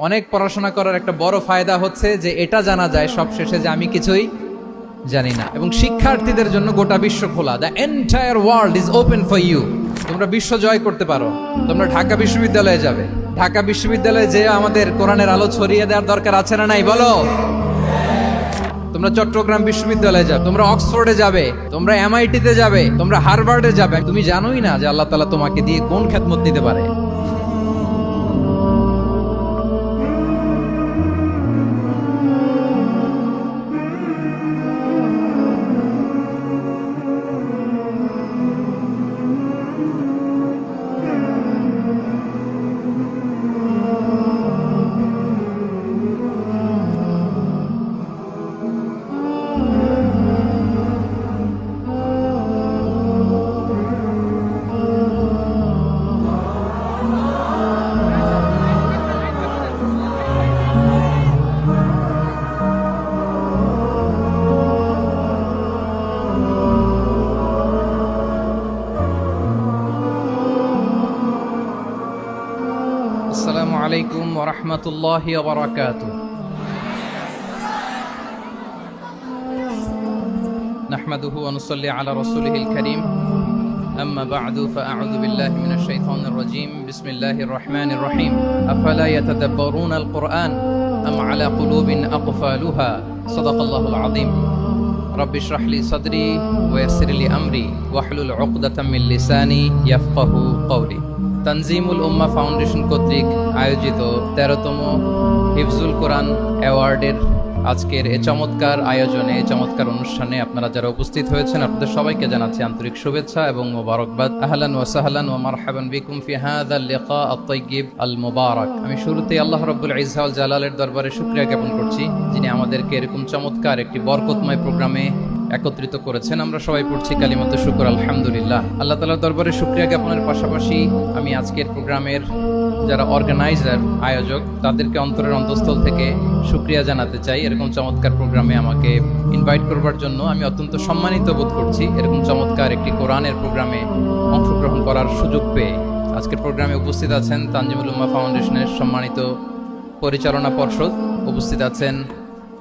অনেক পড়াশোনা করার একটা বড় ফায়দা হচ্ছে যে এটা জানা যায় সব শেষে যে আমি কিছুই জানি না। এবং শিক্ষার্থীদের জন্য গোটা বিশ্ব খোলা, the entire world is open for you. তোমরা বিশ্ব জয় করতে পারো। তোমরা ঢাকা বিশ্ববিদ্যালয়ে যাবে, ঢাকা বিশ্ববিদ্যালয়ে যে আমাদের কোরআনের আলো ছড়িয়ে দেওয়ার দরকার আছে না নাই বলো? তোমরা চট্টগ্রাম বিশ্ববিদ্যালয়ে যাবে, তোমরা অক্সফোর্ডে যাবে, তোমরা এমআইটিতে যাবে, তোমরা হার্ভার্ডে যাবে। তুমি জানোই না যে আল্লাহ তাআলা তোমাকে দিয়ে কোন খেদমত দিতে পারে। আসসালামু আলাইকুম ওয়া রাহমাতুল্লাহি ওয়া বারাকাতুহু। নাহমাদুহু ওয়া নুসাল্লি আলা রাসূলিহিল কারীম। আম্মা বা'দু ফাআউযু বিল্লাহি মিনাশ শাইতানির রাজীম। বিসমিল্লাহির রাহমানির রাহিম। আফালা ইয়াতাদাব্বারুনাল কুরআন আম আলা কুলুবিন আকফালুহা। সাদাকাল্লাহুল আযীম। রাব্বি ইশরাহ লি সাদরি ওয়া ইয়াসসির লি আমরি ওয়াহলুল উকদাতাম মিন লিসানি ইয়াফকাহু কওলি। তানজিমুল উম্মাহ ফাউন্ডেশন কর্তৃক আয়োজিত 13তম হিফজুল কোরআন অ্যাওয়ার্ডের আজকের এই চমৎকার আয়োজনে, এই চমৎকার অনুষ্ঠানে আপনারা যারা উপস্থিত হয়েছেন আপনাদের সবাইকে জানাচ্ছি আন্তরিক শুভেচ্ছা এবং মোবারকবাদ। আহলান ওয়া সাহলান ওয়া মারহাবান বিকুম ফি হাযাল লিকা আত-তাইয়্যিব আল মুবারাক। আমি শুরুতেই আল্লাহ রাব্বুল ইজ্জা ওয়াল জালালের দরবারে শুকরিয়া জ্ঞাপন করছি, যিনি আমাদেরকে এরকম চমৎকার একটি বরকতময় প্রোগ্রামে একত্রিত করেছেন। আমরা সবাই পড়ছি কালিমাতু শুকর আলহামদুলিল্লাহ। আল্লাহ তাআলার দরবারে শুকরিয়া জ্ঞাপনের পাশাপাশি আমি আজকের প্রোগ্রামের যারা অর্গানাইজার, আয়োজক, তাদেরকে অন্তরের অন্তঃস্থল থেকে শুকরিয়া জানাতে চাই। এরকম চমৎকার প্রোগ্রামে আমাকে ইনভাইট করবার জন্য আমি অত্যন্ত সম্মানিত বোধ করছি। এরকম চমৎকার একটি কোরআনের প্রোগ্রামে অংশগ্রহণ করার সুযোগ পেয়ে আজকের প্রোগ্রামে উপস্থিত আছেন তানজিমুল উম্মাহ ফাউন্ডেশনের সম্মানিত পরিচালনা পর্ষদ, উপস্থিত আছেন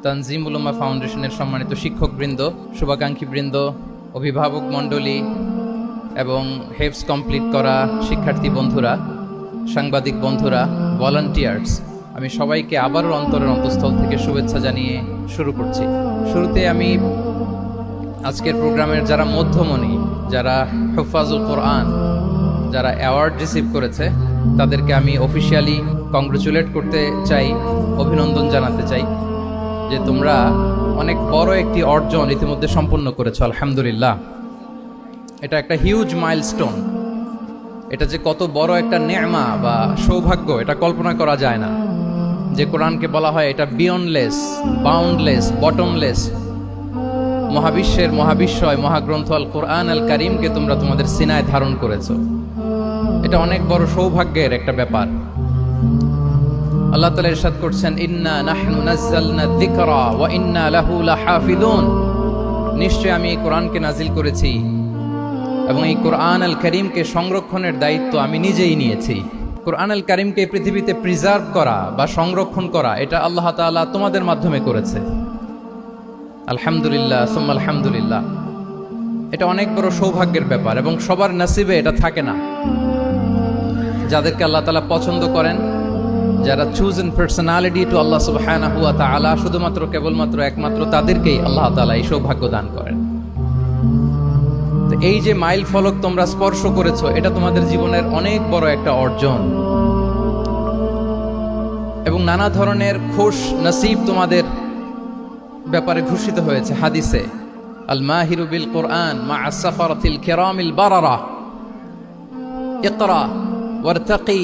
তানজিমুল উম্মাহ ফাউন্ডেশনের সম্মানিত শিক্ষকবৃন্দ, শুভাকাঙ্ক্ষীবৃন্দ, অভিভাবক মণ্ডলী এবং হেফজ কমপ্লিট করা শিক্ষার্থী বন্ধুরা, সাংবাদিক বন্ধুরা, ভলান্টিয়ার্স, আমি সবাইকে আবারও অন্তরের অন্তঃস্থল থেকে শুভেচ্ছা জানিয়ে শুরু করছি। শুরুতে আমি আজকের প্রোগ্রামের যারা মধ্যমণি, যারা হুফাজুল কোরআন, যারা অ্যাওয়ার্ড রিসিভ করেছে তাদেরকে আমি অফিসিয়ালি কংগ্রেচুলেট করতে চাই, অভিনন্দন জানাতে চাই যে তোমরা অনেক বড় একটি অর্জন ইতিমধ্যে সম্পন্ন করেছো, আলহামদুলিল্লাহ। এটা একটা হিউজ মাইলস্টোন। এটা যে কত বড় একটা নেয়ামা বা সৌভাগ্য এটা কল্পনা করা যায় না। যে কোরআনকে বলা হয় এটা বিয়ন্ডলেস, বাউন্ডলেস, বটমলেস, মহাবিশ্বের মহাবিশ্বয় মহাগ্রন্থ আল কোরআন আল কারীমকে তোমরা তোমাদের সিনায় ধারণ করেছো। এটা অনেক বড় সৌভাগ্যের একটা ব্যাপার। আল্লাহ তাআলা ইরশাদ করছেন, ইন্না নাহনু নাযালনা যিকরা ওয়া ইন্না লাহু লাহাফিযুন। নিশ্চয় আমি এই কোরআনকে নাজিল করেছি এবং এই কোরআন আল কারীমকে সংরক্ষণের দায়িত্ব আমি নিজেই নিয়েছি। কোরআন আল কারীমকে পৃথিবীতে প্রিজার্ভ করা বা সংরক্ষণ করা এটা আল্লাহ তাআলা তোমাদের মাধ্যমে করেছে। আলহামদুলিল্লাহ সুম্মা আলহামদুলিল্লাহ। এটা অনেক বড় সৌভাগ্যের ব্যাপার এবং সবার নসিবে এটা থাকে না। যাদেরকে আল্লাহ তাআলা পছন্দ করেন, যারা চুজেন পার্সোনালিটি টু আল্লাহ সুবহানাহু ওয়া তাআলা, শুধুমাত্র কেবলমাত্র একমাত্র তাদেরকেই আল্লাহ তাআলা এই সৌভাগ্য দান করেন। তো এই যে মাইল ফলক তোমরা স্পর্শ করেছো, এটা তোমাদের জীবনের অনেক বড় একটা অর্জন এবং নানা ধরনের খুশ নসিব তোমাদের ব্যাপারে ঘোষিত হয়েছে হাদিসে। আল মাহিরু বিল কোরআন মা আস-সাফারাতিল কিরামিল বারারা। ইকরা ওয়ারতাকি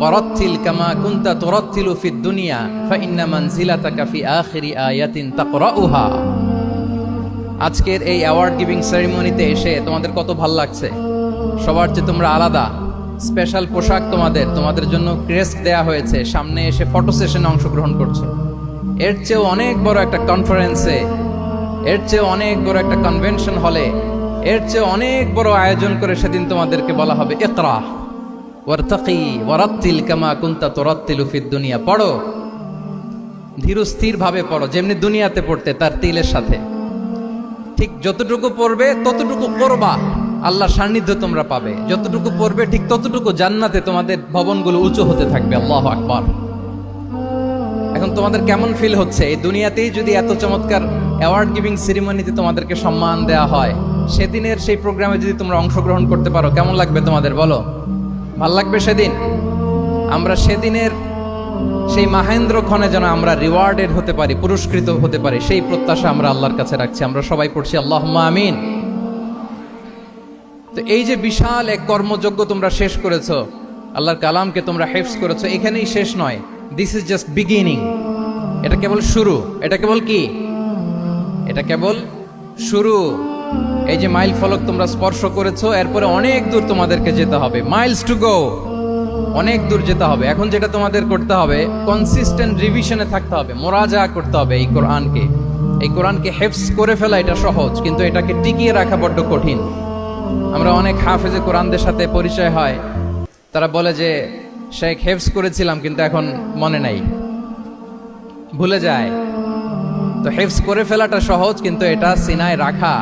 ওয়ারাত্তিল কামা কুনতা তুরাত্তিলু ফিদ দুনিয়া ফাইন্না মানজিলাতাকা ফি আখিরি আয়াতিন তাকরাউহা। আজকের এই অ্যাওয়ার্ড গিভিং সেরিমনিতে এসে তোমাদের কত ভালো লাগছে? সবার চেয়ে তোমরা আলাদা, স্পেশাল পোশাক তোমাদের জন্য ক্রেস্ট দেয়া হয়েছে, সামনে এসে ফটো সেশনে অংশগ্রহণ করছো। এর চেয়েও অনেক বড় একটা কনফারেন্সে, এর চেয়ে অনেক বড় একটা কনভেনশন হলে, এর চেয়ে অনেক বড় আয়োজন করে সেদিন তোমাদেরকে বলা হবে ইকরা, ওয়ারতাকি ওয়ারাত্তিল কামা কুনতা তুরাত্তিলু ফিদ দুনিয়া, পড়ো ধীর স্থির ভাবে পড়ো, যেমনি দুনিয়াতে পড়তে তার তিলের সাথে। ঠিক যতটুকু পড়বে ততটুকু করবা, আল্লাহর সান্নিধ্য তোমরা পাবে। যতটুকু পড়বে ঠিক ততটুকু জান্নাতে তোমাদের ভবনগুলো উঁচু হতে থাকবে। আল্লাহু আকবার। এখন তোমাদের কেমন ফিল হচ্ছে? এই দুনিয়াতেই যদি এত চমৎকার অ্যাওয়ার্ড গিভিং সেরিমনিতে তোমাদেরকে সম্মান দেওয়া হয়, সেদিনের সেই প্রোগ্রামে যদি তোমরা অংশগ্রহণ করতে পারো, কেমন লাগবে তোমাদের বলো? ভাল লাগবে সেদিন? আমরা সেদিনের সেই মাহেন্দ্র ক্ষণে যেন আমরা রিওয়ার্ডেড হতে পারি, পুরস্কৃত হতে পারি, সেই প্রত্যাশা আমরা আল্লাহর কাছে রাখছি। আমরা সবাই পড়ছি আল্লাহুম্মা আমিন। তো এই যে বিশাল এক কর্মযজ্ঞ তোমরা শেষ করেছো, আল্লাহর কালামকে তোমরা হিফজ করেছো, এখানেই শেষ নয়। This is just beginning. এটা কেবল শুরু। এটা কেবল কি? এটা কেবল শুরু। এই যে মাইল ফলক তোমরা স্পর্শ করেছো, এরপরে অনেক দূর তোমাদেরকে যেতে হবে। মাইলস টু গো, অনেক দূর যেতে হবে। এখন যেটা তোমাদের করতে হবে, কনসিস্টেন্ট রিভিশনে থাকতে হবে, মোরাজা করতে হবে এই কোরআনকে। এই কোরআনকে হিফজ করে ফেলা এটা সহজ, কিন্তু এটাকে টিকিয়ে রাখা বড্ড কঠিন। আমরা অনেক হাফেজে কোরআনদের সাথে পরিচয় হয়, তারা বলে যে শেখ হিফজ করেছিলাম কিন্তু এখন মনে নাই, ভুলে যায়। তো হিফজ করে ফেলাটা সহজ, কিন্তু এটা সিনায় রাখা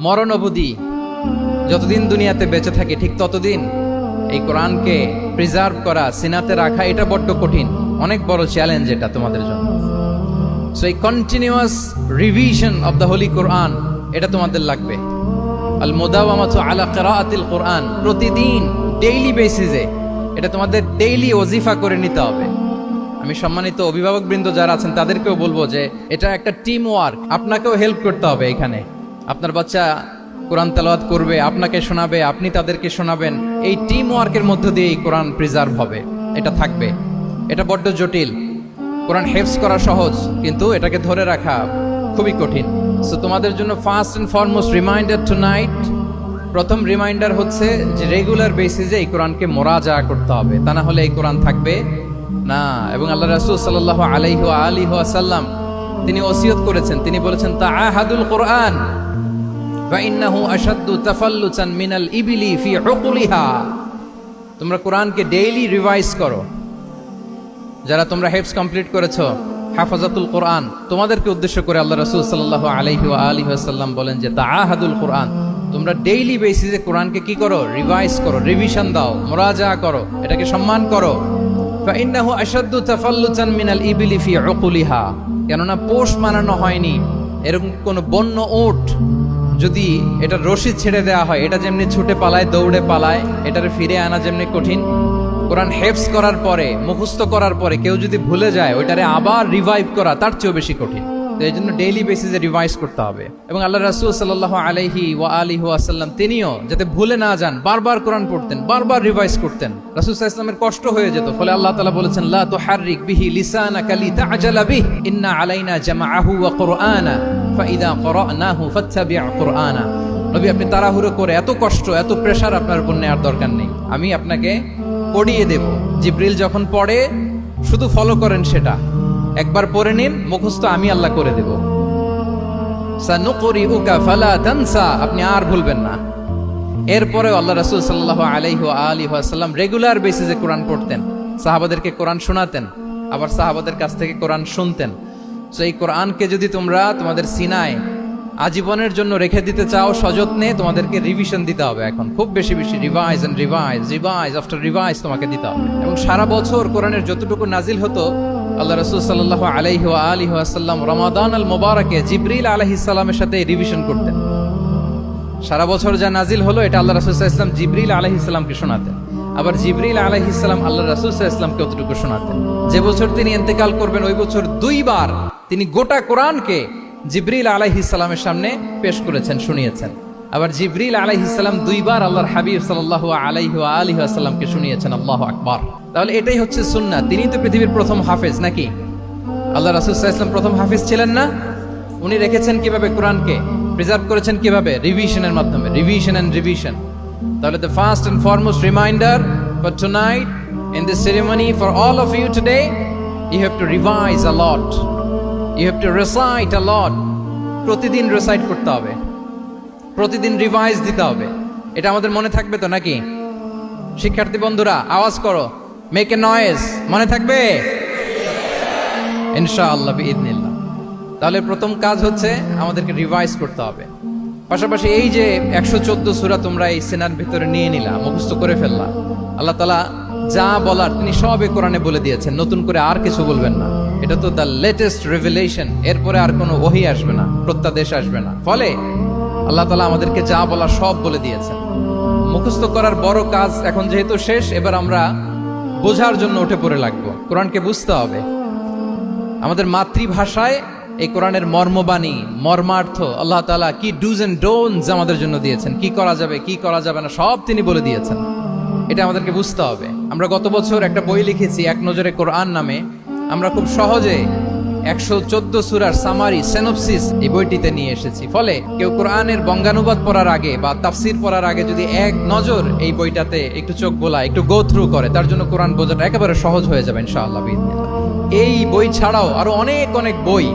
মরণ অবধি, যতদিন দুনিয়াতে বেঁচে থাকি ঠিক ততদিন এই কোরআনকে প্রিজার্ভ করা, সিনাতে রাখা, এটা বড্ড কঠিন, অনেক বড় চ্যালেঞ্জ এটা তোমাদের জন্য। সো এই continuous revision of the holy Quran, এটা তোমাদের লাগবে। আল মুদাওয়ামাতু আলা কিরাআতিল কোরআন, প্রতিদিন ডেইলি বেসিসে এটা তোমাদের ডেইলি ওজিফা করে নিতে হবে। আমি সম্মানিত অভিভাবকবৃন্দ যারা আছেন তাদেরকেও বলবো যে এটা একটা টিম ওয়ার্ক, আপনাকেও হেল্প করতে হবে এখানে। আপনার বাচ্চা কোরআন তেলাওয়াত করবে, আপনাকে শোনাবে, আপনি তাদেরকে শোনাবেন। এই টিম ওয়ার্কের মধ্য দিয়ে এই কোরআন প্রিজার্ভ হবে, এটা থাকবে। এটা বড্ড জটিল। কোরআন হিফজ করা সহজ, কিন্তু এটাকে ধরে রাখা খুবই কঠিন। সো তোমাদের জন্য first and foremost reminder tonight, প্রথম রিমাইন্ডার হচ্ছে যে রেগুলার বেসিসে এই কোরআনকে মোরাজা করতে হবে, তা না হলে এই কোরআন থাকবে না। এবং আল্লাহ রাসূল সাল্লাল্লাহু আলাইহি ওয়া আলিহি ওয়াসাল্লাম তিনি ওসিয়ত করেছেন, তিনি বলেছেন তাআহাদুল কোরআন ফা ইন্নাহু আশাদ্দু তাফাল্লুতান মিনাল ইবিলি ফি উকুলিহা। তোমরা কোরআনকে ডেইলি রিভাইজ করো। যারা তোমরা হিফজ কমপ্লিট করেছো, হাফাজাতুল কোরআন, তোমাদেরকে উদ্দেশ্য করে আল্লাহ রাসূল সাল্লাল্লাহু আলাইহি ওয়া আলিহি ওয়াসাল্লাম বলেন যে তাআহাদুল কোরআন, তোমরা ডেইলি বেসিসে কোরআনকে কি করো? রিভাইজ করো, রিভিশন দাও, মুরাজা করো, এটাকে সম্মান করো। ফাইন্নাহু আশাদ্দু তাফাল্লুতান মিনাল ইবিলি ফি উকুলিহা, কেননা পোষ মানানো হয়নি এরকম কোন বন্য উট যদি এটা রশি ছেড়ে দেওয়া হয়, এটা যেমনি ছুটে পালায়, দৌড়ে পালায়, এটারে ফিরে আনা যেমনি কঠিন, কোরআন হিফজ করার পরে, মুখস্থ করার পরে কেউ যদি ভুলে যায়, ওইটারে আবার রিভাইভ করা তার চেয়েও বেশি কঠিন। তো এই জন্য ডেইলি বেসিসে রিভাইজ করতে হবে। এবং আল্লাহ রাসূল সাল্লাল্লাহু আলাইহি ওয়া আলিহি ওয়াসাল্লাম তিনিও যাতে ভুলে না যান, বারবার কোরআন পড়তেন, বারবার রিভাইজ করতেন। রাসূল সাল্লাল্লাহু আলাইহি ওয়াসাল্লামের কষ্ট হয়ে যেত, ফলে আল্লাহ তাআলা বলেছেন লা তুহাররিক বিহি লিসানাকা লিতা'জালা বিহি ইন্না আলাইনা জামাআহু ওয়া কুরআনা ফাইদা ক্বরানাহু ফাত্তাবি' কুরআনা। নবী, আপনি তাড়াহুড়ো করে, এত কষ্ট, এত প্রেসার আপনার উপর নেওয়ার দরকার নেই, আমি আপনাকে পড়িয়ে দেব। জিবরিল যখন পড়ে শুধু ফলো করেন, সেটা একবার পড়ে নিন, মুখস্থ আমি আল্লাহ করে দেব। সানুকরিউকা ফালা তানসা, আপনি আর ভুলবেন না। এরপরে আল্লাহ রাসূল সাল্লাল্লাহু আলাইহি ওয়া আলিহি ওয়াসাল্লাম রেগুলার বেসিসে কোরআন পড়তেন, সাহাবাদেরকে কোরআন শোনাতেন, আবার সাহাবাদের কাছ থেকে কোরআন শুনতেন। সো এই কোরআনকে যদি তোমরা তোমাদের সিনায় আজীবনের জন্য রেখে দিতে চাও সযত্নে, তোমাদেরকে রিভিশন দিতে হবে। এখন খুব বেশি বেশি revise and revise, revise after revise তোমাকে দিতে হবে। এবং সারা বছর কোরআনের যতটুকু নাজিল হতো, আল্লাহ রাসূল সাল্লাল্লাহু আলাইহি ওয়া আলিহি ওয়াসাল্লাম রমাদান আল মুবারাকে জিবরিল আলাইহিস সালামের সাথে রিভিশন করতেন। সারা বছর যা নাজিল হলো, এটা আল্লাহ রাসূল সাল্লাল্লাহু আলাইহি ওয়াসাল্লাম জিবরিল আলাইহিস সালামকে শোনাতেন, আবার জিবরিল আলাইহিস সালাম আল্লাহ রাসূল সাল্লাল্লাহু আলাইহি ওয়াসাল্লামকে অতটুকু শোনাতেন। যে বছর তিনি ইন্তেকাল করবেন, ওই বছর দুইবার তিনি গোটা কোরআনকে জিবরিল আলাইহিস সালামের সামনে পেশ করেছেন, শুনিয়েছেন। আবার জিবরিল আলাইহিস সালাম দুইবার আল্লাহর হাবিব সাল্লাল্লাহু আলাইহি ওয়া আলিহি ওয়াসাল্লামকে শুনিয়েছেন। আল্লাহু আকবার। তাহলে এটাই হচ্ছে সুন্নাহ। তিনি তো পৃথিবীর প্রথম হাফেজ নাকি? আল্লাহ রাসূল সাল্লাল্লাহু আলাইহি ওয়াসাল্লাম প্রথম হাফেজ ছিলেন না? উনি রেখেছেন কিভাবে কোরআনকে? প্রিজার্ভ করেছেন কিভাবে? রিভিশনের মাধ্যমে, রিভিশন এন্ড রিভিশন। তাহলে the first and foremost reminder for tonight in this ceremony for all of you today, you have to revise a lot, you have to recite a lot. প্রতিদিন recite করতে হবে, প্রতিদিন revise দিতে হবে। এটা আমাদের মনে থাকবে তো নাকি? শিক্ষার্থী বন্ধুরা আওয়াজ করো, মেক এ নয়েজ। মনে থাকবে ইনশাআল্লাহ বিইذنিল্লাহ। তাহলে প্রথম কাজ হচ্ছে আমাদেরকে রিভাইজ করতে হবে। পাশাপাশি এই যে 114 সূরা তোমরা এই সিনার ভিতরে নিয়ে নিলা, মুখস্থ করে ফেললা, আল্লাহ তাআলা যা বলার তিনি সবই কোরআনে বলে দিয়েছেন, নতুন করে আর কিছু বলবেন না। এটা তো দ্য লেটেস্ট রেভেলেশন, এরপরে আর কোনো ওহী আসবে না, প্রত্যাদেশ আসবে না। ফলে আল্লাহ তাআলা আমাদেরকে যা বলা সব বলে দিয়েছেন। মুখস্থ করার বড় কাজ এখন যেহেতু শেষ, এবার আমরা বোঝার জন্য উঠে পড়ে লাগবো। কোরআনকে বুঝতে হবে আমাদের মাতৃভাষায়। এই কোরআনের মর্মবাণী, মর্মার্থ, আল্লাহ তাআলা কি ডুজ এন্ড ডোন্টস আমাদের জন্য দিয়েছেন, কি করা যাবে কি করা যাবে না সব তিনি বলে দিয়েছেন। এটা আমাদেরকে বুঝতে হবে। আমরা গত বছর একটা বই লিখেছি এক নজরে কোরআন নামে। আমরা খুব সহজে 114 সূরার সামারি, সিনপসিস এই বইটিতে নিয়ে এসেছি। ফলে কেউ কোরআনের বঙ্গানুবাদ পড়ার আগে বা তাফসির পড়ার আগে যদি এক নজর এই বইটাতে একটু চোখ বোলায়, একটু গো থ্রু করে, তার জন্য কোরআন বোঝাটা একেবারে সহজ হয়ে যাবে ইনশাআল্লাহ বিইذনিল্লাহ। এই বই ছাড়াও আরো অনেক অনেক বই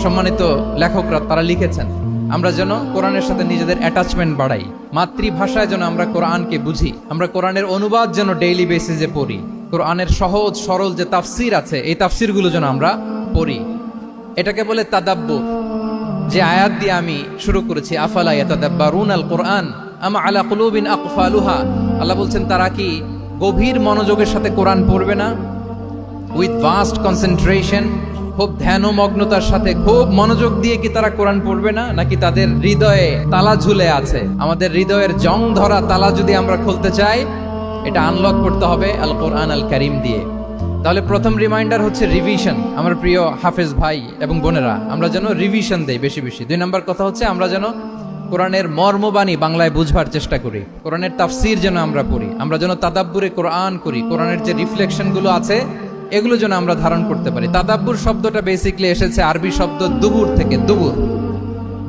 সম্মানিত লেখকরা তারা লিখেছেন। আমরা যেন কোরআনের সাথে নিজেদের অ্যাটাচমেন্ট বাড়াই, মাতৃভাষায় যেন আমরা কোরআনকে বুঝি, আমরা কোরআনের অনুবাদ যেন ডেইলি বেসিসে পড়ি, কোরআনের সহজ সরল যে তাফসির আছে এই তাফসিরগুলো যেন আমরা পড়ি। এটাকে বলে তাদাব্বুর। যে আয়াত দিয়ে আমি শুরু করেছি, আফালা ইয়াতাদাব্বারুনাল কুরআন আম আলা কুলুবিন আকফালুহা, আল্লাহ বলছেন তারা কি গভীর মনোযোগের সাথে কোরআন পড়বে না? উইথ ভাস্ট কনসেন্ট্রেশন, খুব ধ্যানমগ্নতার সাথে খুব মনোযোগ দিয়ে কি তারা কোরআন পড়বে না? নাকি তাদের হৃদয়ে তালা ঝুলে আছে? আমাদের হৃদয়ের জং ধরা তালা যদি আমরা খুলতে চাই, এটা আনলক করতে হবে আল কোরআন আল কারীম দিয়ে। তাহলে প্রথম রিমাইন্ডার হচ্ছে রিভিশন। আমার প্রিয় হাফেজ ভাই এবং বোনেরা, আমরা যেন রিভিশন দেই বেশি বেশি। 2 নম্বর কথা হচ্ছে আমরা যেন কোরআনের মর্মবাণী বাংলায় বুঝবার চেষ্টা করি, কোরআনের তাফসির যেন আমরা পড়ি, আমরা যেন তাদাব্বুরে কোরআন করি, কোরআনের যে রিফ্লেকশনগুলো আছে এগুলো যেন আমরা ধারণ করতে পারি। তাদাব্বুর শব্দটা বেসিক্যালি এসেছে আরবি শব্দ দুবুর থেকে। দুবুর,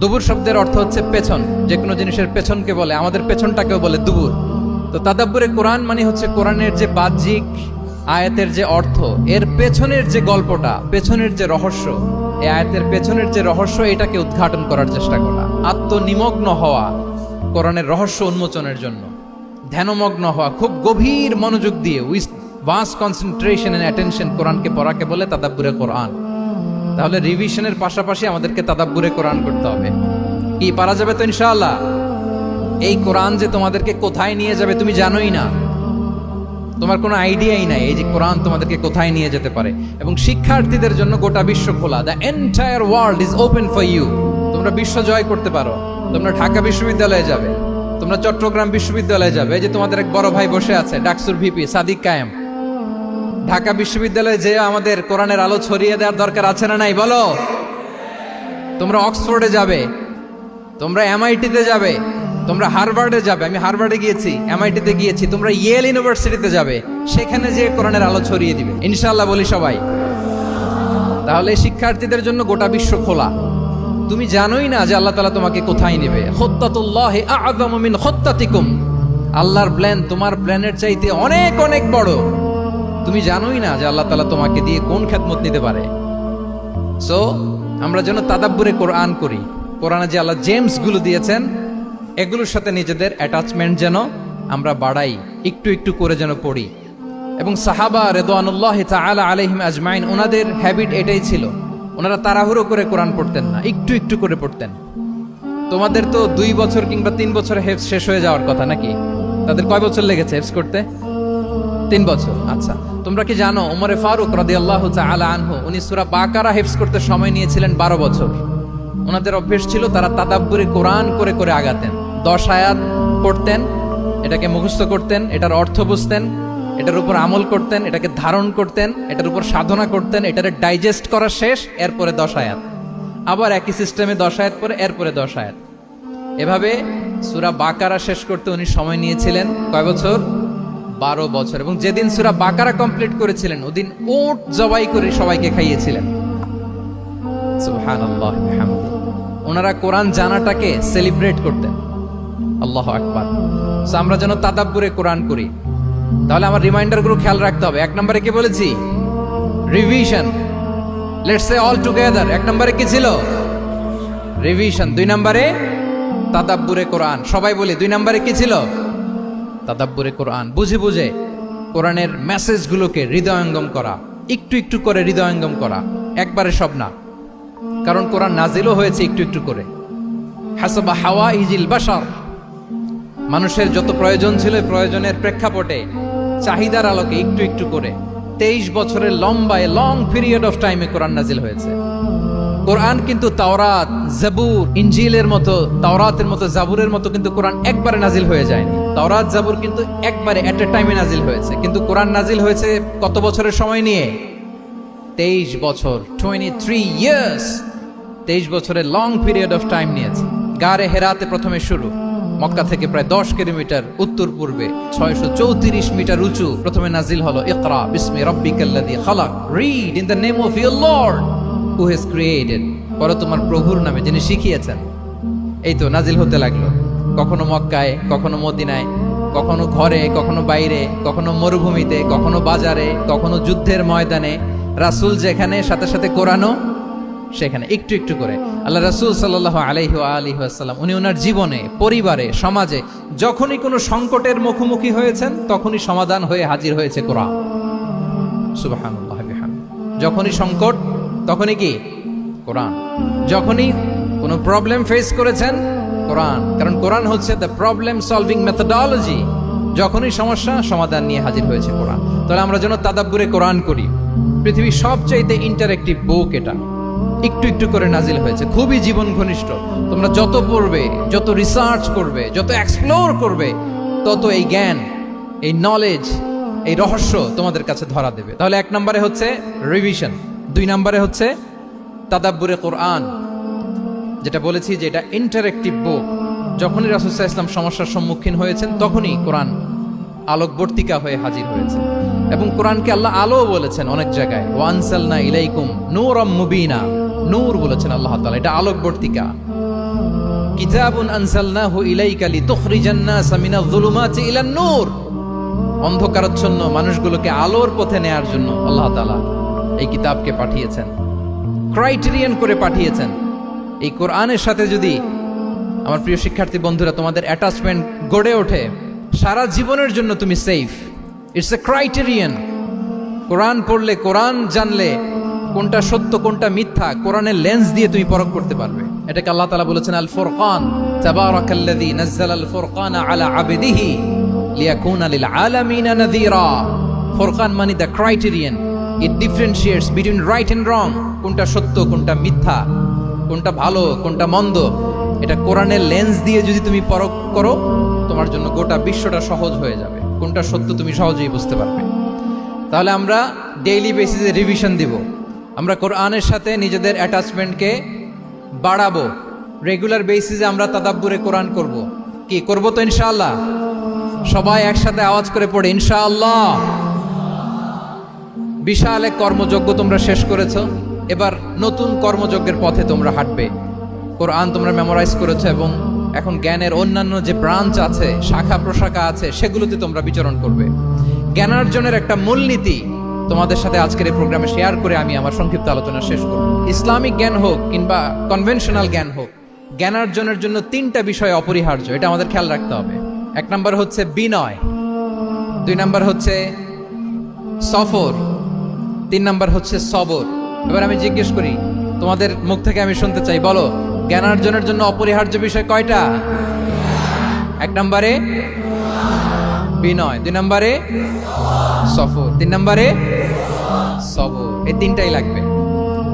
দুবুর শব্দের অর্থ হচ্ছে পেছন। যে কোনো জিনিসের পেছনকে বলে, আমাদের পেছনটাকেও বলে দুবুর। তো তাদাব্বুরে কোরআন মানে হচ্ছে কোরআনের যে বাহ্যিক আয়াতের যে অর্থ, এর পেছনের যে গল্পটা, পেছনের যে রহস্য, এই আয়াতের পেছনের যে রহস্য, এটাকে উদ্ঘাটন করার চেষ্টা করা, আত্মনিমগ্ন হওয়া, কোরআনের রহস্য উন্মোচনের জন্য ধ্যানমগ্ন হওয়া, খুব গভীর মনোযোগ দিয়ে with vast concentration and attention কোরআনকে পড়াকে বলে তাদাব্বুরে কোরআন। তাহলে রিভিশনের পাশাপাশি আমাদেরকে তাদাব্বুরে কোরআন করতে হবে। কি পারা যাবে তো ইনশাআল্লাহ? এই কোরআন যে তোমাদেরকে কোথায় নিয়ে যাবে তুমি জানোই না, তোমার কোনো আইডিয়াই নাই এই যে কোরআন তোমাদেরকে কোথায় নিয়ে যেতে পারে। এবং শিক্ষার্থীদের জন্য গোটা বিশ্ব খোলা, the entire world is open for you. তোমরা বিশ্ব জয় করতে পারো। তোমরা ঢাকা বিশ্ববিদ্যালয়ে যাবে, তোমরা চট্টগ্রাম বিশ্ববিদ্যালয়ে যাবে। এই যে তোমাদের এক বড় ভাই বসে আছে, ডাকসুর ভিপি সাদিক কায়েম। ঢাকা বিশ্ববিদ্যালয়ে যে আমাদের কোরআনের আলো ছড়িয়ে দেওয়ার দরকার আছে না নাই বলো? তোমরা অক্সফোর্ডে যাবে, তোমরা এমআইটিতে যাবে, তোমরা হার্ভার্ডে যাবে। আমি হার্ভার্ডে গিয়েছি, এমআইটিতে গিয়েছি। তোমরা ইয়েল ইউনিভার্সিটিতে যাবে, সেখানে যে কোরআনের আলো ছড়িয়ে দিবে ইনশাআল্লাহ বলি সবাই। তাহলে শিক্ষার্থীদের জন্য গোটা বিশ্ব খোলা। তুমি জানোই না যে আল্লাহ তাআলা তোমাকে কোথায় নেবে। খুত্তাতুল্লাহি আ'যামু মিন খুত্তাতিকুম, আল্লাহর প্ল্যান তোমার প্ল্যানের চাইতে অনেক অনেক বড়। তুমি জানোই না যে আল্লাহ তাআলা তোমাকে দিয়ে কোন খেদমত নিতে পারে। সো আমরা যেন তাদাব্বুরে কোরআন করি, কোরআনে যে আল্লাহ জেমস গুলো দিয়েছেন এগুলোর সাথে নিজেদের অ্যাটাচমেন্ট যেন আমরা বাড়াই, একটু একটু করে যেন পড়ি। এবং সাহাবা রিদওয়ানুল্লাহি তাআলা আলাইহিম আজমাইন, ওনাদের হ্যাবিট এটাই ছিল। ওনারা তাড়াহুড়ো করে কোরআন পড়তেন না, একটু একটু করে পড়তেন। তোমাদের তো 2 বছর কিংবা 3 বছরে হেফজ শেষ হয়ে যাওয়ার কথা নাকি? তাদের কয় বছর লেগেছে হেফজ করতে? 3 বছর। আচ্ছা, তোমরা কি জানো ওমরে ফারুক রাদিয়াল্লাহু তাআলা আনহু উনি সূরা বাকারা হেফজ করতে সময় নিয়েছিলেন 12 বছর। ওনাদের অভ্যেস ছিল তারা তাদাব্বুরে কোরআন করে করে আগাতেন। 10 আয়াত পড়তেন, এটাকে মুখস্থ করতেন, এটার অর্থ বুঝতেন, এটার উপর আমল করতেন, এটাকে ধারণ করতেন, এটার উপর সাধনা করতেন, এটারে ডাইজেস্ট করা শেষ, এরপরে 10 আয়াত, আবার একই সিস্টেমে 10 আয়াত পরে এরপরে 10 আয়াত। এভাবে সূরা বাকারা শেষ করতে উনি সময় নিয়েছিলেন কয় বছর? 12 বছর। এবং যেদিন সূরা বাকারা কমপ্লিট করেছিলেন ওদিন উট জবাই করে সবাইকে খাইয়েছিলেন। সুবহানাল্লাহ ওয়া বিহামদিহি। ওনারা কোরআন জানাটাকে সেলিব্রেট করতেন। আল্লাহু আকবার। সো আমরা যেন তাদাব্বুরে কোরআন করি। তাহলে আমার রিমাইন্ডারগুলো খেয়াল রাখতে হবে। 1 নম্বরে কি বলেছি? Revision. Let's say all together. 1 নম্বরে কি ছিল? রিভিশন। 2 নম্বরে তাদাব্বুরে কোরআন। সবাই বলি 2 নম্বরে কি ছিল? তাদাব্বুরে কোরআন, বুঝে বুঝে কোরআনের মেসেজগুলোকে হৃদয়ঙ্গম করা, একটু একটু করে হৃদয়ঙ্গম করা, একবারে সব না। কারণ কোরআন নাজিলও হয়েছে একটু একটু করে। হাসাবা হাওয়াইজিল বাশার, মানুষের যত প্রয়োজন ছিল প্রয়োজনের প্রেক্ষাপটে চাহিদার আলোকে একটু একটু করে 23 বছরের লং পিরিয়ড অফ টাইমে কোরআন নাজিল হয়েছে। কোরআন কিন্তু তাওরাত, জাবুর, ইনজিলের মতো, তাওরাতের মতো, জাবুরের মতো কিন্তু কোরআন একবারে নাজিল হয়ে যায়নি। তাওরাত, জাবুর কিন্তু একবারে এট এ টাইমে নাজিল হয়েছে, কিন্তু কোরআন নাজিল হয়েছে কত বছরের সময় নিয়ে? 23 বছর, 23 ইয়ার্স। 23 বছরের লং পিরিয়ড অফ টাইম নিয়েছে। গারে হেরাতে প্রথমে শুরু, মক্কা থেকে প্রায় 10 কিলোমিটার উত্তর পূর্বে 634 মিটার উঁচু প্রথমে নাজিল হলো ইকরা বিসমি রাব্বিকাল্লাযী খালাক, read in the name of your lord who has created, পড়ো তোমার প্রভুর নামে যিনি শিখিয়েছেন। এই তো নাজিল হতে লাগলো, কখনো মক্কায়, কখনো মদিনায়, কখনো ঘরে, কখনো বাইরে, কখনো মরুভূমিতে, কখনো বাজারে, কখনো যুদ্ধের ময়দানে। রাসূল যেখানে, সাথে সাথে কোরআনও সেখানে, একটু একটু করে। আল্লাহ রাসূল সাল্লাল্লাহু আলাইহি ওয়া আলিহি ওয়াসাল্লাম উনি ওনার জীবনে, পরিবারে, সমাজে যখনই কোনো সংকটের মুখোমুখি হয়েছেন তখনই সমাধান হয়ে হাজির হয়েছে কোরআন। সুবহানাল্লাহ বিহামদিহি। যখনই সংকট তখনই কি? কোরআন। যখনই কোনো প্রবলেম ফেস করেছেন, কোরআন। কারণ কোরআন হচ্ছে দ্য প্রবলেম সলভিং মেথডোলজি। যখনই সমস্যা, সমাধান নিয়ে হাজির হয়েছে কোরআন। তাহলে আমরা যেন তাদাব্বুরে কোরআন করি। পৃথিবীর সবচাইতে ইন্টারেক্টিভ বুক এটা, একটু একটু করে নাজিল হয়েছে, খুবই জীবন ঘনিষ্ঠ। তোমরা যত পড়বে, যত রিসার্চ করবে, যত এক্সপ্লোর করবে, তত এই জ্ঞান, এই নলেজ, এই রহস্য তোমাদের কাছে ধরা দেবে। তাহলে 1 নম্বরে হচ্ছে রিভিশন, 2 নম্বরে হচ্ছে তাদাব্বুরে কোরআন, যেটা বলেছি যে এটা ইন্টারেক্টিভ বুক। যখনই রাসূল সাল্লাল্লাহু আলাইহি ওয়াসাল্লাম সমস্যার সম্মুখীন হয়েছেন তখনই কোরআন আলোকবর্তিকা হয়ে হাজির হয়েছে। এবং কোরআনকে আল্লাহ আলো বলেছেন অনেক জায়গায়, ওয়ানসালনা ইলাইকুম নূরাম মুবিনা, নূর বলেছেন আল্লাহ তাআলা, এটা আলোকবর্তিকা। কিতাবুন আনসালনাহু ইলাইকা লিতুখরিজান নাসা মিনাজ যুলুমাতি ইলান নূর, অন্ধকারাচ্ছন্ন মানুষগুলোকে আলোর পথে নেয়ার জন্য আল্লাহ তাআলা এই কিতাবকে পাঠিয়েছেন, ক্রাইটেরিয়ান করে পাঠিয়েছেন। এই কোরআনের সাথে যদি আমার প্রিয় শিক্ষার্থী বন্ধুরা তোমাদের অ্যাটাচমেন্ট গড়ে ওঠে, সারা জীবনের জন্য তুমি সেফ। It's a criterion. কোরআন পড়লে, কোরআন জানলে কোনটা সত্য কোনটা মিথ্যা কোরআনের লেন্স দিয়ে তুমি পরখ করতে পারবে। এটাকে আল্লাহ তাআলা বলেছেন আল ফুরকান, তাবারাকাল্লাযী নাযালাল ফুরকানা আলা আবদিহি লিয়াকুনা লিল আলামিনা নাযীরা। ফুরকান মানে the criterion, it differentiates between right and wrong. কোনটা সত্য কোনটা মিথ্যা, কোনটা ভালো কোনটা মন্দ, এটা কোরআনের লেন্স দিয়ে যদি তুমি পরখ করো, তোমার জন্য গোটা বিশ্বটা সহজ হয়ে যাবে। কোনটা সত্য তুমি সহজেই বুঝতে পারবে। তাহলে আমরা ডেইলি বেসিসে রিভিশন দিব, আমরা কোরআনের সাথে নিজেদের অ্যাটাচমেন্টকে বাড়াবো। রেগুলার বেসিসে আমরা তাদাব্বুরে কোরআন করব। কি করব? তো ইনশাআল্লাহ সবাই একসাথে আওয়াজ করে পড়ে ইনশাআল্লাহ। বিশাল এক কর্মযজ্ঞ তোমরা শেষ করেছো, এবার নতুন কর্মযজ্ঞের পথে তোমরা হাঁটবে। কোরআন তোমরা মেমোরাইজ করেছো এবং এখন জ্ঞানের অন্যান্য যে ব্রাঞ্চ আছে, শাখা প্রশাখা আছে, সেগুলোতে তোমরা বিচরণ করবে। জ্ঞানার্জনের একটা মূলনীতি তোমাদের সাথে আজকের এই প্রোগ্রামে শেয়ার করে আমি আমার সংক্ষিপ্ত আলোচনা শেষ করব। ইসলামিক জ্ঞান হোক কিংবা কনভেনশনাল জ্ঞান হোক, জ্ঞানার্জনের জন্য 3টা বিষয় অপরিহার্য, এটা আমাদের খেয়াল রাখতে হবে। 1 নম্বর হচ্ছে বিনয়, 2 নম্বর হচ্ছে সফর, 3 নম্বর হচ্ছে সবর। এবার আমি জিজ্ঞেস করি, তোমাদের মুখ থেকে আমি শুনতে চাই, বলো জ্ঞানার্জনের জন্য অপরিহার্য বিষয় কয়টা? 1 নম্বরে বিনয়, 2 নম্বরে সফর, 3 নম্বরে সবর। এই 3টাই লাগবে।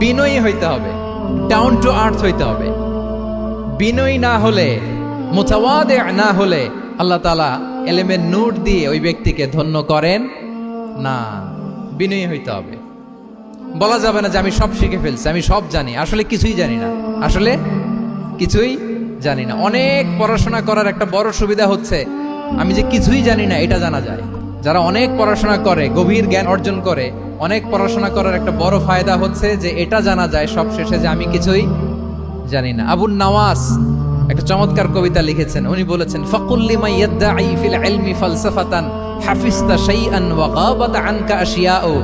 বিনয়ী হইতে হবে, ডাউন টু আর্থ হইতে হবে। বিনয়ী না হলে, মুতাওয়াদি না হলে আল্লাহ তাআলা এলেমের নূর দিয়ে ওই ব্যক্তিকে ধন্য করেন না। বিনয়ী হইতে হবে। বলা যাবে না যে আমি সব শিখে ফেলছি, আমি সব জানি, আসলে কিছুই জানি না, আসলে কিছুই জানি না। অনেক পড়াশোনা করার একটা বড় সুবিধা হচ্ছে আমি যে কিছুই জানি না এটা জানা যায়। যারা অনেক পড়াশোনা করে, গভীর জ্ঞান অর্জন করে, অনেক পড়াশোনা করার একটা বড় ফায়দা হচ্ছে যে এটা জানা যায় সব শেষে যে আমি কিছুই জানি না। আবুন নওয়াস একটা চমৎকার কবিতা লিখেছেন। উনি বলেছেন, ফাকুল লিমান ইয়াদঈ ফিল ইলমি ফালসাফাতান হাফিজতা শাইআন ওয়া গাবাত আনকা আশিয়াউ।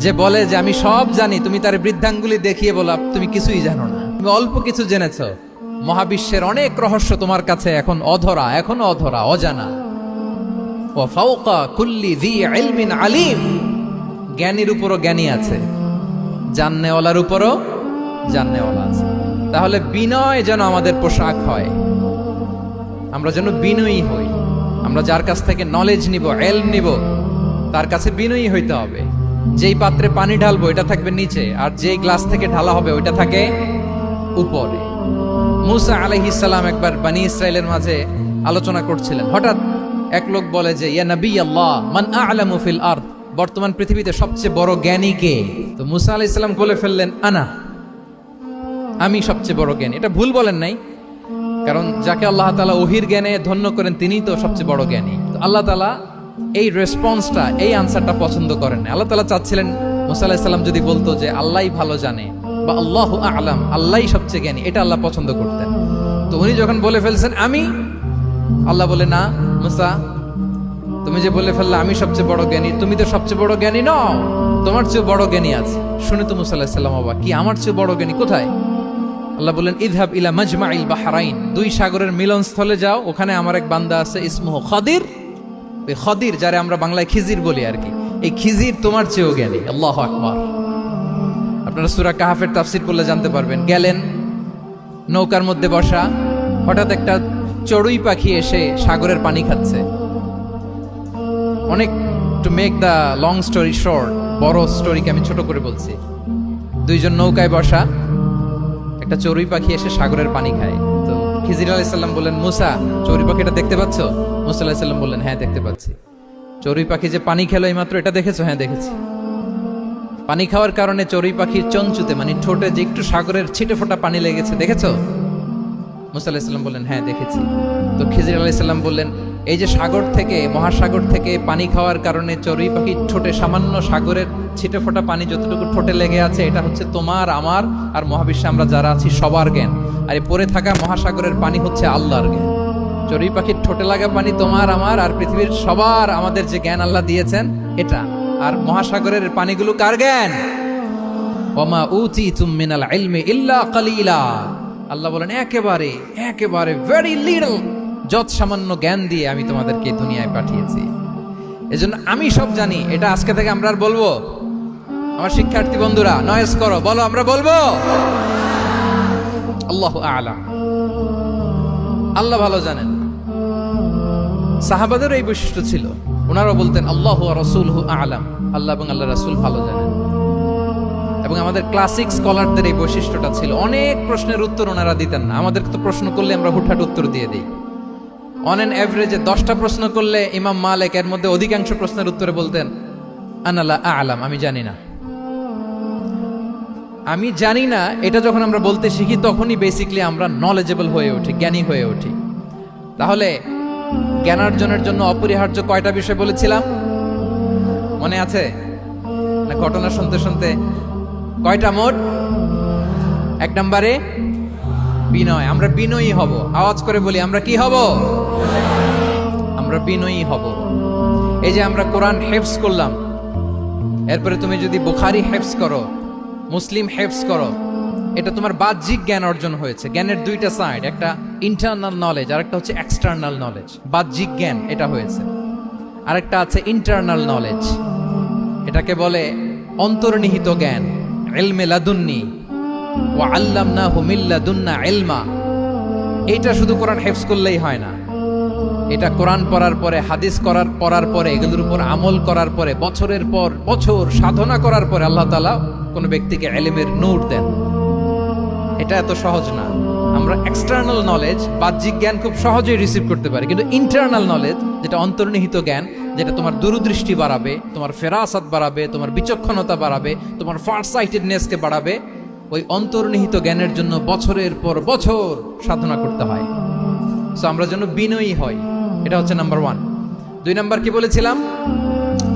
যে বলে যে আমি সব জানি, তুমি তার বৃদ্ধাঙ্গুলি দেখিয়ে বলো তুমি কিছুই জানো না, তুমি অল্প কিছু জেনেছো। মহাবিশ্বের অনেক রহস্য তোমার কাছে এখন অধরা, এখনো অধরা, অজানা। ওয়া ফাওকা কুল্লি যী ইলমিন আলিম, জ্ঞানীর উপরও জ্ঞানী আছে, জাননেওয়ালার উপরও জাননেওয়ালা আছে। তাহলে বিনয় যেন আমাদের পোশাক হয়, আমরা যেন বিনয়ী হই। আমরা যার কাছ থেকে নলেজ নিব, ইলম নিব, তার কাছে বিনয়ী হইতে হবে। যেই পাত্রে পানি ঢালবো এটা থাকবে নিচে, আর যেই গ্লাস থেকে ঢালা হবে ওইটা থাকে উপরে। মুসা আলাইহিস সালাম একবার বনি ইসরাইলের মাঝে আলোচনা করছিলেন। হঠাৎ এক লোক বলে যে, ইয়া নবী আল্লাহ, মান আ'লামু ফিল আরদ, বর্তমান পৃথিবীতে সবচেয়ে বড় জ্ঞানী কে? তো মুসা আলাইহিস সালাম বলে ফেললেন, আনা, আমি সবচেয়ে বড় জ্ঞানী। এটা ভুল বলেন নাই, কারণ যাকে আল্লাহ তাআলা ওহির জ্ঞানে ধন্য করেন তিনিই তো সবচেয়ে বড় জ্ঞানী। তো আল্লাহ তাআলা এই রেসপন্সটা, এই আনসারটা পছন্দ করেন না। আল্লাহ তাআলা চাচ্ছিলেন মুসা আলাইহিস সালাম যদি বলতো যে আল্লাহই ভালো জানে বা আল্লাহু আ'লাম, আল্লাহই সবচেয়ে জ্ঞানী, এটা আল্লাহ পছন্দ করতেন। তো উনি যখন বলে ফেলছেন আমি, আল্লাহ বলে, না মুসা, তুমি যে বলে ফেললে আমি সবচেয়ে বড় জ্ঞানী, তুমি তো সবচেয়ে বড় জ্ঞানী নও, তোমার চেয়ে বড় জ্ঞানী আছে। শুনে তো মুসা আলাইহিস সালাম অবাক, কি আমার চেয়ে বড় জ্ঞানী কোথায়? আল্লাহ বললেন, ইযহাব ইলা মাজমাইল বাহরাইন, দুই সাগরের মিলনস্থলে যাও, ওখানে আমার এক বান্দা আছে ইসমুহু খাদির। এই খাদির, যারে আমরা বাংলায় খিজির বলি আর কি, এই খিজির তোমার চেয়েও জ্ঞানী। আল্লাহু আকবার। আপনারা সূরা কাহফের তাফসীর পড়লে জানতে পারবেন। গেলেন, নৌকার মধ্যে বসা, হঠাৎ একটা চড়ুই পাখি এসে সাগরের পানি খাচ্ছে। অনেক, to make the long story short, বড় স্টোরিকে আমি ছোট করে বলছি। দুইজন নৌকায় বসা, একটা চড়ুই পাখি এসে সাগরের পানি খায়। তো খিজির আলাইহিস সালাম বললেন, মুসা, চড়ুই পাখিটা দেখতে পাচ্ছ? মুসা আলাইহিস সালাম বললেন, হ্যাঁ দেখতে পাচ্ছি। চড়ুই পাখি যে পানি খেলো এইমাত্র, এটা দেখেছো? হ্যাঁ দেখেছি। পানি খাওয়ার কারণে চড়ুই পাখির চঞ্চুতে, মানে ঠোঁটে যে একটু সাগরের ছিটে ফোটা পানি লেগেছে, দেখেছো? মুসা আলাইহিস সালাম বললেন, হ্যাঁ দেখেছি। তো খিজির আলাইহিস সালাম বললেন, এই যে সাগর থেকে, মহাসাগর থেকে পানি খাওয়ার কারণে চড়ুই পাখির ঠোঁটে সামান্য সাগরের ছিটে ফোটা পানি যতটুকু ঠোঁটে লেগে আছে, এটা হচ্ছে তোমার, আমার আর মহাবিশ্বে আমরা যারা আছি সবার জ্ঞান। আর এই পড়ে থাকা মহাসাগরের পানি হচ্ছে আল্লাহর জ্ঞান। চড়ুই পাখির ঠোঁটে লাগা পানি তোমার, আমার আর পৃথিবীর সবার, আমাদের যে জ্ঞান আল্লাহ দিয়েছেন এটা। আর মহাসাগরের পানিগুলো কার জ্ঞান? ওমা উতিতুম মিনাল ইলমি ইল্লা কালিলা। আল্লাহ বলেন, একেবারে একেবারে ভেরি লিটল, যত সামান্য জ্ঞান দিয়ে আমি তোমাদেরকে দুনিয়ায় পাঠিয়েছি। এজন্য আমি সব জানি, এটা আজকে থেকে আমরা আর বলবো। আমার শিক্ষার্থী বন্ধুরা নয়েজ করো, বলো আমরা বলবো আল্লাহু আ'লাম, আল্লাহ ভালো জানেন। সাহাবাদের এই বৈশিষ্ট্য ছিল, ওনারা বলতেন আল্লাহু ওয়া রাসূলুহু আ'লাম, আল্লাহ এবং আল্লাহর রাসূল ভালো জানেন। এবং আমাদের ক্লাসিক স্কলারদের এই বৈশিষ্ট্যটা ছিল, অনেক প্রশ্নের উত্তর ওনারা দিতেন না। আমাদের তো প্রশ্ন করলে আমরা হুটহাট উত্তর দিয়ে দিই। অন এন এভারেজে 10টা প্রশ্ন করলে ইমাম মালিক এর মধ্যে অধিকাংশ প্রশ্নের উত্তরে বলতেন আনা লা আ'লাম, আমি জানি না। আমি জানি না, এটা যখন আমরা বলতে শিখি তখনই বেসিক্যালি আমরা নলেজেবল হয়ে উঠি, জ্ঞানী হয়ে উঠি। তাহলে জ্ঞানার্জনের জন্য অপরিহার্য কয়টা বিষয় বলেছিলাম, মনে আছে না? ঘটনা শুনতে শুনতে কয়টা মোট? 1 নম্বরে বিনয়। আমরা বিনয়ী হব। আওয়াজ করে বলি, আমরা কি হব? আমরা বিনয়ী হব। এই যে আমরা কোরআন হেফজ করলাম, এরপরে তুমি যদি বুখারী হেফজ করো, মুসলিম হেফজ করো, এটা তোমার বাহ্যিক জ্ঞান অর্জন হয়েছে। জ্ঞানের দুইটা সাইড, একটা ইন্টারনাল নলেজ আর একটা হচ্ছে এক্সটার্নাল নলেজ। বাহ্যিক জ্ঞান এটা হয়েছে, আরেকটা আছে ইন্টারনাল নলেজ, এটাকে বলে অন্তর্নিহিত জ্ঞান। ইলমে লাদুন্নি ওয়া আল্লামনাহু মিন লাদুন্না ইলমা। এটা শুধু কোরআন হেফজ করলেই হয় না, এটা কোরআন পড়ার পরে, হাদিস পড়ার পরে, এগুলোর উপর আমল করার পরে, বছরের পর বছর সাধনা করার পরে আল্লাহ তাআলা কোনো ব্যক্তিকে ইলমের নূর দেন। এটা এত সহজ না। আমরা এক্সটার্নাল নলেজ, বাহ্যিক জ্ঞান খুব সহজেই রিসিভ করতে পারি, কিন্তু ইন্টারনাল নলেজ, যেটা অন্তর্নিহিত জ্ঞান, যেটা তোমার দূরদৃষ্টি বাড়াবে, তোমার ফেরাসাত বাড়াবে, তোমার বিচক্ষণতা বাড়াবে, তোমার ফারসাইটেডনেসকে বাড়াবে, ওই অন্তর্নিহিত জ্ঞানের জন্য বছরের পর বছর সাধনা করতে হয়। সো আমরা যেন বিনয়ী হই, এটা হচ্ছে নাম্বার 1। 2 নাম্বার কি বলেছিলাম?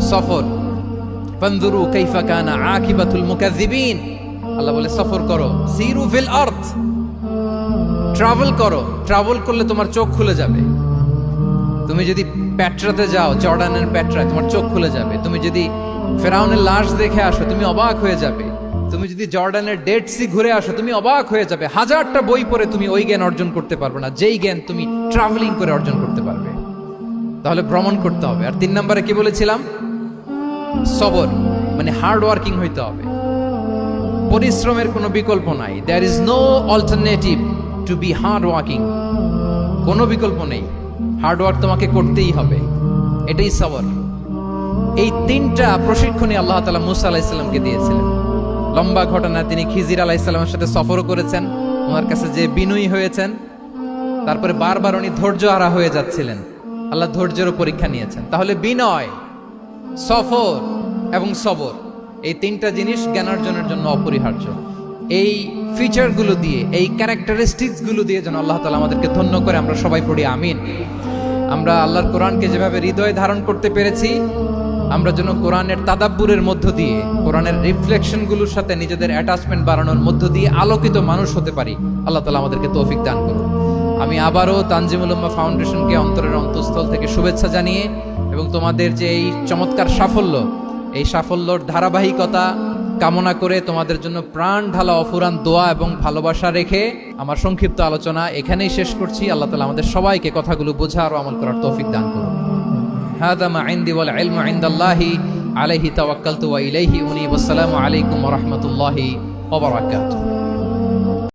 সফর। ফানজুরু কাইফা কানা আকিবাতুল মুকাজ্জিবিন। আল্লাহ বলে সফর করো, সিরু ফিল আরদ, ট্রাভেল করো। ট্রাভেল করলে তোমার চোখ খুলে যাবে। তুমি যদি পেট্রাতে যাও, জর্ডানের পেট্রায়, তোমার চোখ খুলে যাবে। তুমি যদি ফেরাউনের লাশ দেখে আসো, তুমি অবাক হয়ে যাবে। তুমি যদি জর্ডানের ডেড সি ঘুরে আসো, তুমি অবাক হয়ে যাবে। 1000টা বই পড়ে তুমি ওই জ্ঞান অর্জন করতে পারবে না, যেই জ্ঞান তুমি ট্রাভেলিং করে অর্জন করতে পারবে। তাহলে ভ্রমণ করতে হবে। আর 3 নম্বরে কি বলেছিলাম? সবর, মানে হার্ড ওয়ার্কিং হইতে হবে। পরিশ্রমের কোনো বিকল্প নাই। There is no alternative to be hard working. কোনো বিকল্প নেই, হার্ড ওয়ার্ক তোমাকে করতেই হবে, এটাই সবর। এই 3টা প্রশিক্ষণই আল্লাহ তাআলা মুসা আলাইহিস সালামকে দিয়েছিলেন। লম্বা ঘটনা, তিনি খিজির আলাইহিস সালামের সাথে সফরও করেছেন, ওনার কাছে যে বিনয়ী হয়েছেন, তারপরে বারবার উনি ধৈর্যহারা হয়ে যাচ্ছিলেন, আল্লাহ ধৈর্যেরও পরীক্ষা নিয়েছেন। তাহলে বিনয়, সফর এবং সবর, এই 3টা জিনিস জ্ঞান অর্জনের জন্য অপরিহার্য। এই ফিচারগুলো দিয়ে, এই ক্যারেক্টারিস্টিক্সগুলো দিয়ে যেন আল্লাহ তাআলা আমাদেরকে ধন্য করে। আমরা সবাই পড়ি আমিন। আমরা আল্লাহর কোরআনকে যেভাবে হৃদয়ে ধারণ করতে পেরেছি, আমরা যেন কোরআনের তাদাব্বুরের মধ্য দিয়ে, কোরআনের রিফ্লেকশনগুলোর সাথে নিজেদের অ্যাটাচমেন্ট বাড়ানোর মধ্য দিয়ে আলোকিত মানুষ হতে পারি। আল্লাহ তাআলা আমাদেরকে তৌফিক দান করুন। আমি আবারও তানজিমুল উম্মাহ ফাউন্ডেশনকে অন্তরের অন্তঃস্থল থেকে শুভেচ্ছা জানিয়ে, এবং তোমাদের যে এই চমৎকার সাফল্য, এই সাফল্যর ধারাবাহিকতা কামনা করে তোমাদের জন্য প্রাণ ঢালা অফুরান দোয়া এবং ভালোবাসা রেখে আমার সংক্ষিপ্ত আলোচনা এখানেই শেষ করছি। আল্লাহ তাআলা আমাদের সবাইকে কথাগুলো বোঝার ও আমল করার তৌফিক দান করুন। হাযা মা ইনদি ওয়াল ইলমু ইনদাল্লাহি আলাইহি তাওয়াক্কালতু ওয়া ইলাইহি উনীব। আসসালামু আলাইকুম ওয়া রাহমাতুল্লাহি ওয়া বারাকাতুহু।